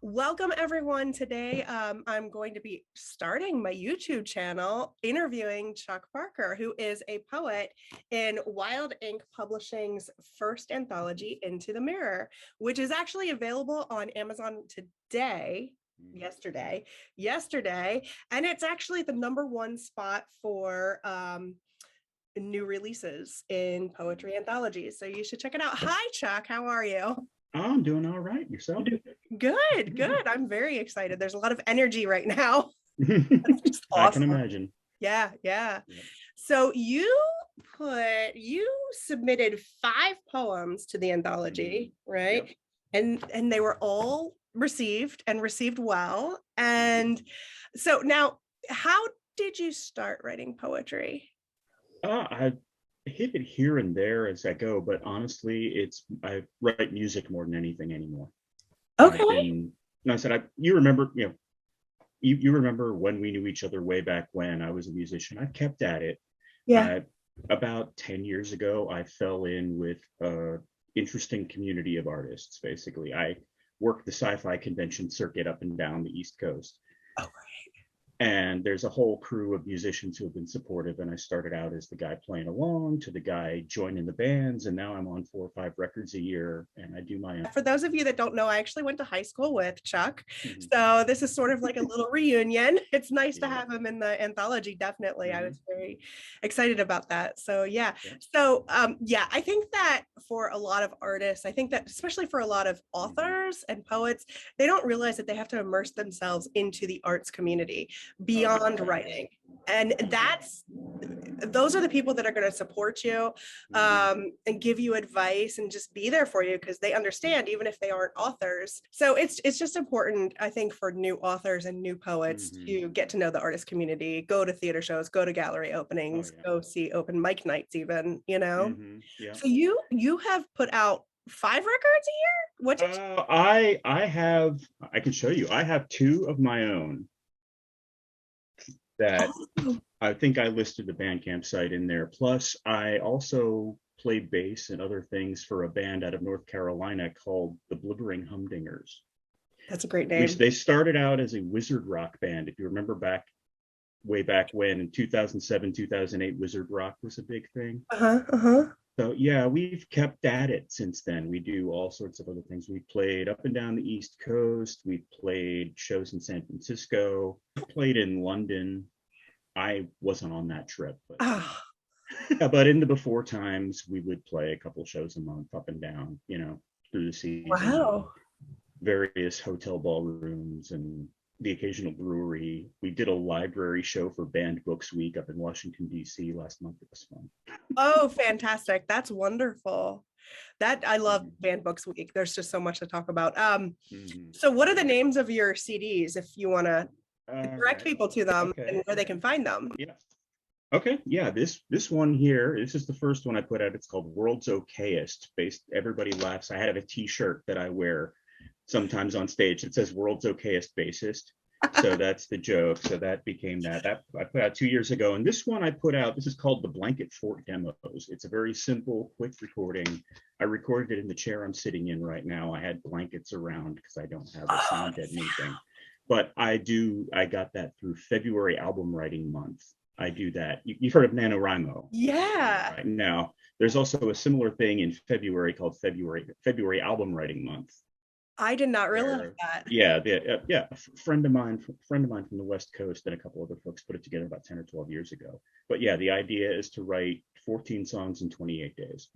Welcome everyone. Today, I'm going to be starting my YouTube channel interviewing Chuck Parker, who is a poet in Wild Ink Publishing's first anthology, Into the Mirror, which is actually available on Amazon today, yesterday, and it's actually the #1 spot for new releases in poetry anthologies. So you should check it out. Hi, Chuck. How are you? I'm doing all right. Yourself? Good. I'm very excited. There's a lot of energy right now. That's just I can awesome. imagine. Yeah. Yep. So you submitted 5 poems to the anthology, right? Yep. And they were all received and received well. And so now, how did you start writing poetry? I hit it here and there as I go, but honestly, I write music more than anything anymore. I've Okay. been, no, I said, you remember, you remember when we knew each other way back when I was a musician. I've kept at it. Yeah. About 10 years ago, I fell in with an interesting community of artists. Basically, I worked the sci-fi convention circuit up and down the East Coast. Oh, And there's a whole crew of musicians who have been supportive. And I started out as the guy playing along to the guy joining the bands. And now I'm on 4 or 5 records a year and I do my own. for those of you that don't know, I actually went to high school with Chuck. Mhm. So this is sort of like a little reunion. It's nice to Yeah. have him in the anthology. Definitely. I Mhm. was very excited about that. So yeah. Yeah. So I think that for a lot of artists, I think that especially for a lot of authors and poets, they don't realize that they have to immerse themselves into the arts community beyond writing. And those are the people that are going to support you and give you advice and just be there for you because they understand even if they aren't authors. So it's just important, I think, for new authors and new poets to get to know the artist community, go to theater shows, go to gallery openings, go see open mic nights even, Yeah. So you have put out 5 records a year? What did you I can show you. I have 2 of my own that I think I listed the Bandcamp site in there. Plus, I also play bass and other things for a band out of North Carolina called the Blibbering Humdingers. That's a great name. They started out as a wizard rock band. If you remember way back when in 2007, 2008, wizard rock was a big thing. So yeah, we've kept at it since then. We do all sorts of other things. We played up and down the East Coast. We played shows in San Francisco, played in London. I wasn't on that trip, but in the before times, we would play a couple shows a month up and down, through the season. Wow. Various hotel ballrooms and the occasional brewery. We did a library show for Banned Books Week up in Washington, D.C. last month. It was fun. Oh, fantastic. That's wonderful. I love Banned Books Week. There's just so much to talk about. So what are the names of your CDs if you want to direct people to them and where they can find them? Yeah. Okay. Yeah. This one here, this is the first one I put out. It's called World's Okayest. Everybody laughs. I have a t-shirt that I wear sometimes on stage. It says World's Okayest Bassist. So that's the joke. So that became that I put out 2 years ago. And this one I put out, this is called the Blanket Fort Demos. It's a very simple, quick recording. I recorded it in the chair I'm sitting in right now. I had blankets around because I don't have a sound deadening thing. But I got that through February album writing month. I do that. You've heard of NaNoWriMo. Yeah. Right now, there's also a similar thing in February called February album writing month. I did not realize that. Yeah, a friend of mine from the West Coast and a couple other folks put it together about 10 or 12 years ago. But yeah, the idea is to write 14 songs in 28 days.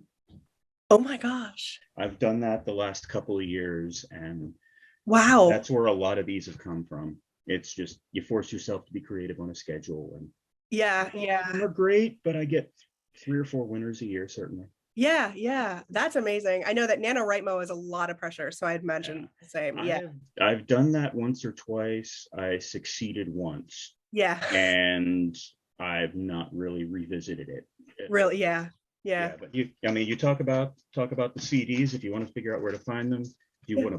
Oh my gosh. I've done that the last couple of years, and wow, that's where a lot of these have come from. It's just you force yourself to be creative on a schedule, and they're great, but I get 3 or 4 winners a year, certainly. Yeah, that's amazing. I know that NaNoWriMo is a lot of pressure, so I'd imagine the same. I've done that once or twice. I succeeded once. Yeah. And I've not really revisited it. Really, yeah. But you talk about the CDs if you want to figure out where to find them. If you want to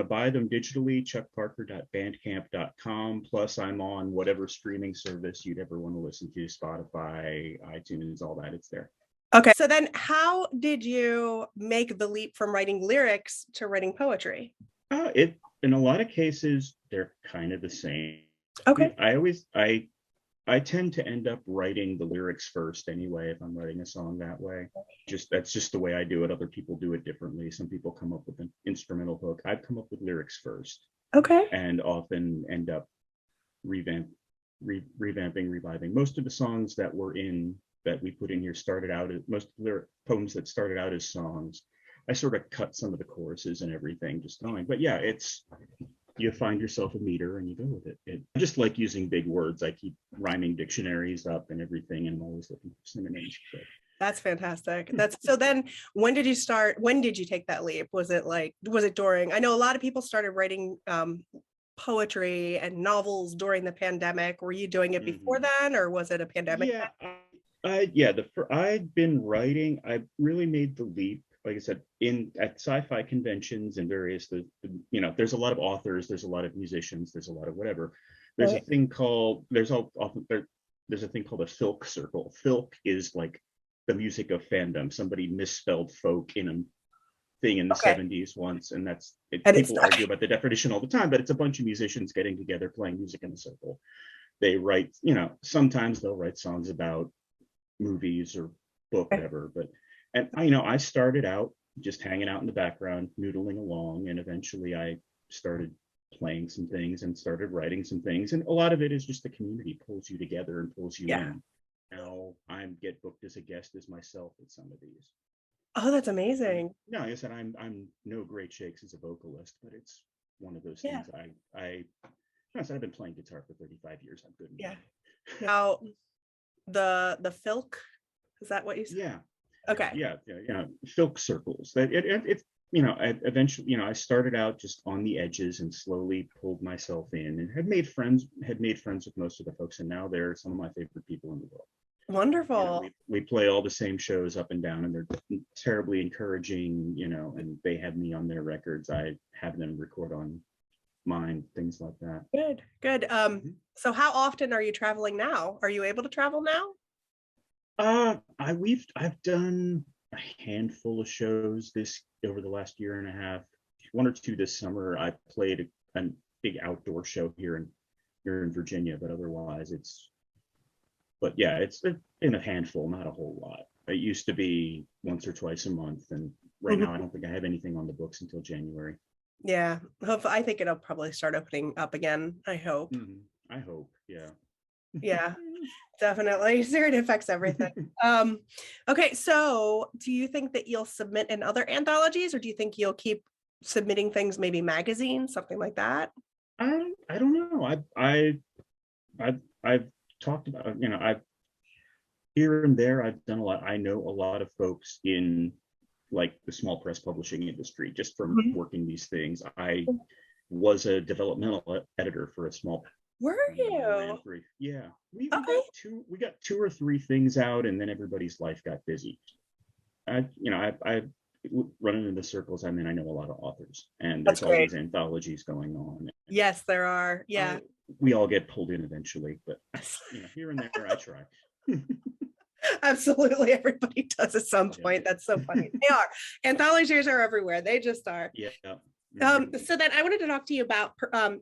buy them digitally, chuckparker.bandcamp.com. Plus, I'm on whatever streaming service you'd ever want to listen to, Spotify, iTunes, all that. It's there. Okay. So then how did you make the leap from writing lyrics to writing poetry? in a lot of cases, they're kind of the same. Okay. I tend to end up writing the lyrics first anyway if I'm writing a song that way. Just that's just the way I do it. Other people do it differently. Some people come up with an instrumental hook. I've come up with lyrics first Okay. and often end up revamping, reviving. Most of the songs that we put in here started out as most lyric poems that started out as songs. I sort of cut some of the choruses and everything just going. But yeah, it's you find yourself a meter and you go with it. I just like using big words. I keep rhyming dictionaries up and everything, and I'm always looking for synonyms. But That's fantastic. That's so then when did you take that leap? Was it during, I know a lot of people started writing poetry and novels during the pandemic. Were you doing it before then, or was it a pandemic? Yeah, I'd been writing. I really made the leap, like I said, at sci-fi conventions and various there's a lot of authors, there's a lot of musicians, there's a lot of whatever. There's a thing called there's a thing called a filk circle. Filk is like the music of fandom. Somebody misspelled folk in a thing in the 70s once, and that's it. People argue about the definition all the time, but it's a bunch of musicians getting together playing music in a circle. They write, sometimes they'll write songs about movies or book, whatever. But I started out just hanging out in the background, noodling along, and eventually I started playing some things and started writing some things. And a lot of it is just the community pulls you together and pulls you in. Now I get booked as a guest as myself at some of these. Oh, that's amazing. No, like I said, I'm no great shakes as a vocalist, but it's one of those things. I said I've been playing guitar for 35 years. I'm good. Yeah. Now the filk, is that what you said? Yeah. Okay. Yeah. Filk circles. That it's eventually, I started out just on the edges and slowly pulled myself in and had made friends with most of the folks, and now they're some of my favorite people in the world. Wonderful. We play all the same shows up and down, and they're terribly encouraging, and they have me on their records. I have them record on mine, things like that. Good. So how often are you traveling now? Are you able to travel now? I've done a handful of shows over the last year and a half, one or two this summer. I played a big outdoor show here in Virginia, but otherwise it's in a handful, not a whole lot. It used to be once or twice a month, and right now I don't think I have anything on the books until January. Yeah, hopefully, I think it'll probably start opening up again. I hope. I hope, yeah. Yeah, definitely. It affects everything. Okay, so do you think that you'll submit in other anthologies, or do you think you'll keep submitting things, maybe magazines, something like that? I don't know. I've talked about, I've here and there, I've done a lot. I know a lot of folks in like the small press publishing industry just from working these things. I was a developmental editor for a small. Were you? Yeah, we got two or three things out, and then everybody's life got busy. I run into the circles I'm in. I know a lot of authors, and there's all these anthologies going on. Yes, there are. Yeah, we all get pulled in eventually, but here and there, I try. Absolutely, everybody does at some point. That's so funny. They are. Anthologies are everywhere. They just are. Yeah. So then I wanted to talk to you about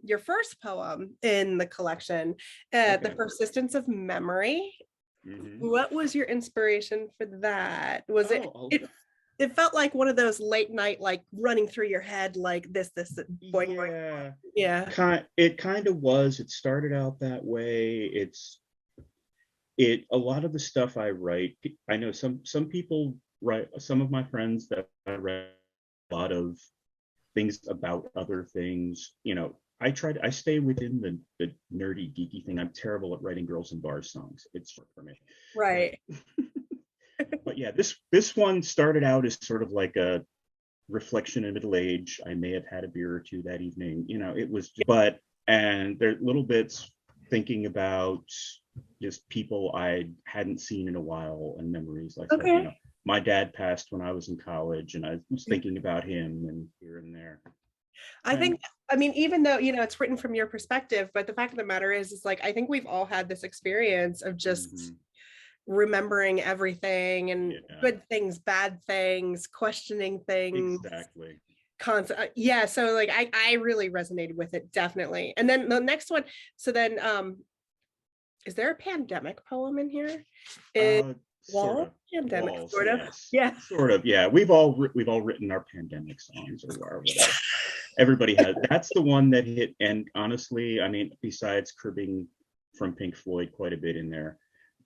your first poem in the collection, The Persistence of Memory. What was your inspiration for that? Was it felt like one of those late night, like running through your head, like this, boing, boing. Yeah. It kind of was. It started out that way. A lot of the stuff I write, I know some people write, some of my friends that I read a lot of things about other things. I stay within the nerdy, geeky thing. I'm terrible at writing girls in bars songs. It's hard for me. Right. But yeah, this one started out as sort of like a reflection of middle age. I may have had a beer or two that evening. It was, and there are little bits thinking about just people I hadn't seen in a while and memories like that. My dad passed when I was in college, and I was thinking about him and here and there. I mean, even though, it's written from your perspective, but the fact of the matter is like, I think we've all had this experience of just remembering everything and good things, bad things, questioning things. Exactly. concept. Yeah, so like I really resonated with it, definitely. And then the next one, so then is there a pandemic poem in here? Is Sort wall of. pandemic, Walls, sort of. yes. Yeah. Sort of, yeah. We've all written our pandemic songs or whatever. Everybody has. That's the one that hit. And honestly, I mean, besides Cribbing from Pink Floyd, quite a bit in there,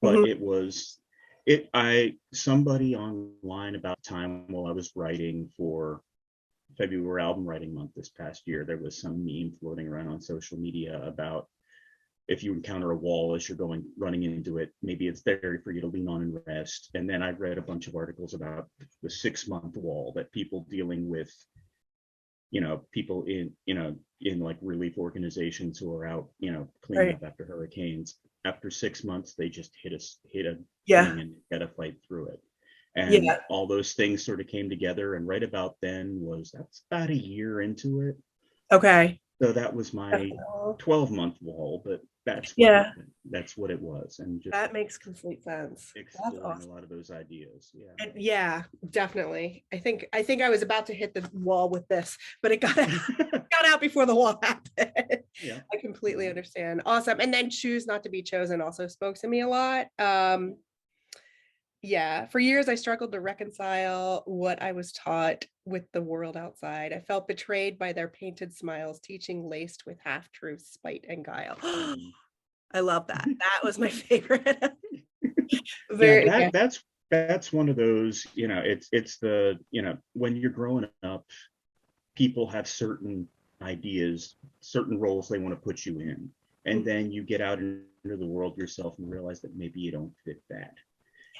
but Mhm. it was it. I somebody online about time while I was writing for February album writing month this past year, there was some meme floating around on social media about if you encounter a wall as you're running into it, maybe it's there for you to lean on and rest. And then I read a bunch of articles about the 6 month wall that people dealing with, people in like relief organizations who are out, cleaning Right. up after hurricanes. After 6 months, they just hit a Yeah. thing and got to fight through it. And Yeah. all those things sort of came together. And right about then that's about a year into it. Okay. So that was my Definitely. 12-month wall, but that's what Yeah, happened. That's what it was. And just that makes complete sense. That's exploring a awesome. lot of those ideas. Yeah. And yeah, definitely. I think I was about to hit the wall with this, but it got got out before the wall happened. Yeah. I completely Mhm. understand. Awesome. And then choose not to be chosen also spoke to me a lot. Yeah, for years I struggled to reconcile what I was taught with the world outside. I felt betrayed by their painted smiles, teaching laced with half truth, spite, and guile. Mhm. I love that. That was my favorite. Yeah, Very, yeah. that's one of those, it's the, when you're growing up, people have certain ideas, certain roles they want to put you in. And then you get out into the world yourself and realize that maybe you don't fit that.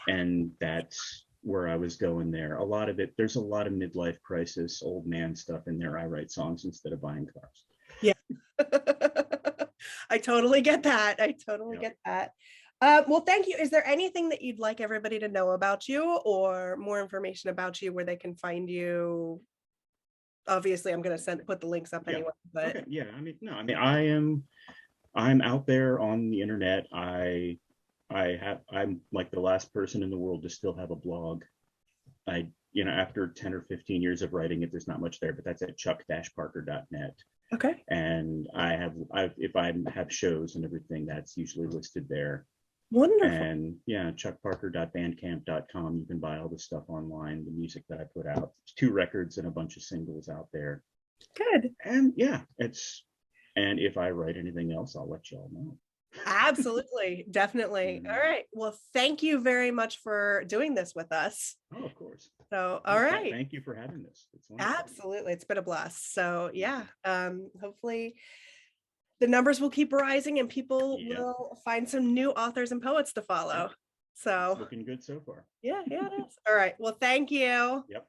And that's where I was going there. A lot of it, there's a lot of midlife crisis, old man stuff in there. I write songs instead of buying cars. Yeah. I totally get that. I totally Yep. get that. Well, thank you. Is there anything that you'd like everybody to know about you or more information about you where they can find you? Obviously, I'm going to put the links up Yeah. anyway, but Okay. Yeah. I mean, no, I mean, I'm out there on the internet. I'm like the last person in the world to still have a blog. After 10 or 15 years of writing it, there's not much there, but that's at chuck-parker.net. okay. And if I have shows and everything, that's usually listed there. Wonderful. And yeah, chuckparker.bandcamp.com. You can buy all the stuff online, the music that I put out. There's 2 records and a bunch of singles out there. Good. And yeah, and if I write anything else, I'll let you all know. Absolutely. Definitely. All Mm. right. Well, thank you very much for doing this with us. Oh, of course. So, all No, right. thank you for having this. It's wonderful. Absolutely. It's been a blast. So, yeah, hopefully the numbers will keep rising and people Yeah, will find some new authors and poets to yeah. follow. It's So, looking good so far. yeah, it is. All right. Well, thank you. Yep.